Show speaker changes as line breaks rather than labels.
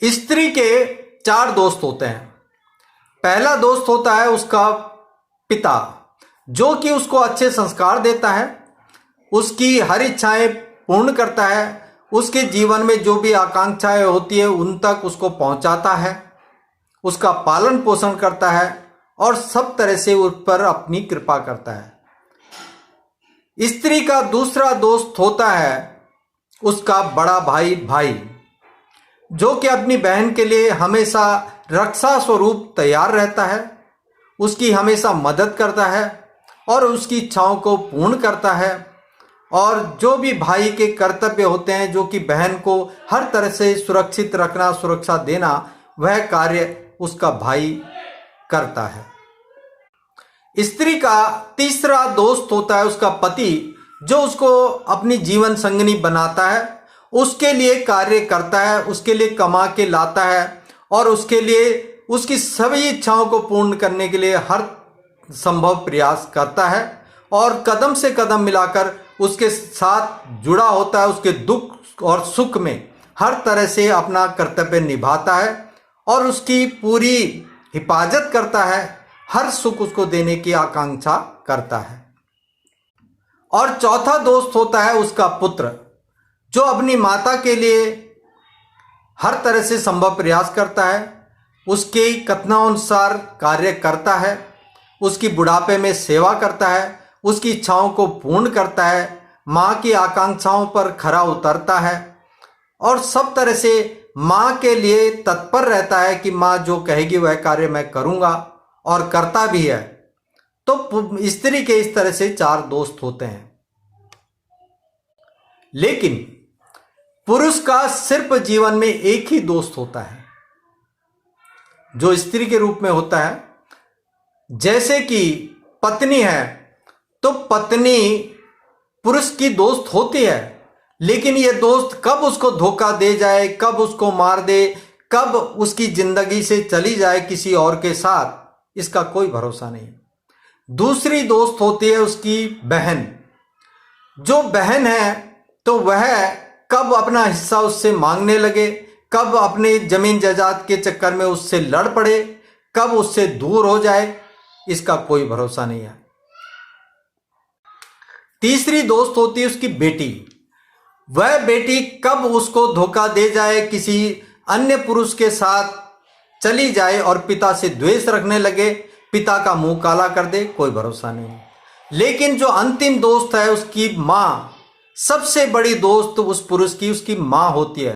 स्त्री के चार दोस्त होते हैं। पहला दोस्त होता है उसका पिता, जो कि उसको अच्छे संस्कार देता है, उसकी हर इच्छाएं पूर्ण करता है, उसके जीवन में जो भी आकांक्षाएं होती है उन तक उसको पहुंचाता है, उसका पालन पोषण करता है और सब तरह से उस पर अपनी कृपा करता है। स्त्री का दूसरा दोस्त होता है उसका बड़ा भाई, जो कि अपनी बहन के लिए हमेशा रक्षा स्वरूप तैयार रहता है, उसकी हमेशा मदद करता है और उसकी इच्छाओं को पूर्ण करता है। और जो भी भाई के कर्तव्य होते हैं, जो कि बहन को हर तरह से सुरक्षित रखना, सुरक्षा देना, वह कार्य उसका भाई करता है। स्त्री का तीसरा दोस्त होता है उसका पति, जो उसको अपनी जीवन संगनी बनाता है, उसके लिए कार्य करता है, उसके लिए कमा के लाता है और उसके लिए उसकी सभी इच्छाओं को पूर्ण करने के लिए हर संभव प्रयास करता है और कदम से कदम मिलाकर उसके साथ जुड़ा होता है। उसके दुख और सुख में हर तरह से अपना कर्तव्य निभाता है और उसकी पूरी हिफाजत करता है, हर सुख उसको देने की आकांक्षा करता है। और चौथा दोस्त होता है उसका पुत्र, जो अपनी माता के लिए हर तरह से संभव प्रयास करता है, उसके कथनानुसार कार्य करता है, उसकी बुढ़ापे में सेवा करता है, उसकी इच्छाओं को पूर्ण करता है, माँ की आकांक्षाओं पर खरा उतरता है और सब तरह से माँ के लिए तत्पर रहता है कि माँ जो कहेगी वह कार्य मैं करूँगा, और करता भी है। तो स्त्री के इस तरह से चार दोस्त होते हैं। लेकिन पुरुष का सिर्फ जीवन में एक ही दोस्त होता है, जो स्त्री के रूप में होता है। जैसे कि पत्नी है, तो पत्नी पुरुष की दोस्त होती है, लेकिन यह दोस्त कब उसको धोखा दे जाए, कब उसको मार दे, कब उसकी जिंदगी से चली जाए किसी और के साथ, इसका कोई भरोसा नहीं। दूसरी दोस्त होती है उसकी बहन। जो बहन है तो वह कब अपना हिस्सा उससे मांगने लगे, कब अपने जमीन जायदाद के चक्कर में उससे लड़ पड़े, कब उससे दूर हो जाए, इसका कोई भरोसा नहीं है। तीसरी दोस्त होती है उसकी बेटी। वह बेटी कब उसको धोखा दे जाए, किसी अन्य पुरुष के साथ चली जाए और पिता से द्वेष रखने लगे, पिता का मुंह काला कर दे, कोई भरोसा नहीं। लेकिन जो अंतिम दोस्त है उसकी माँ, सबसे बड़ी दोस्त उस पुरुष की उसकी माँ होती है।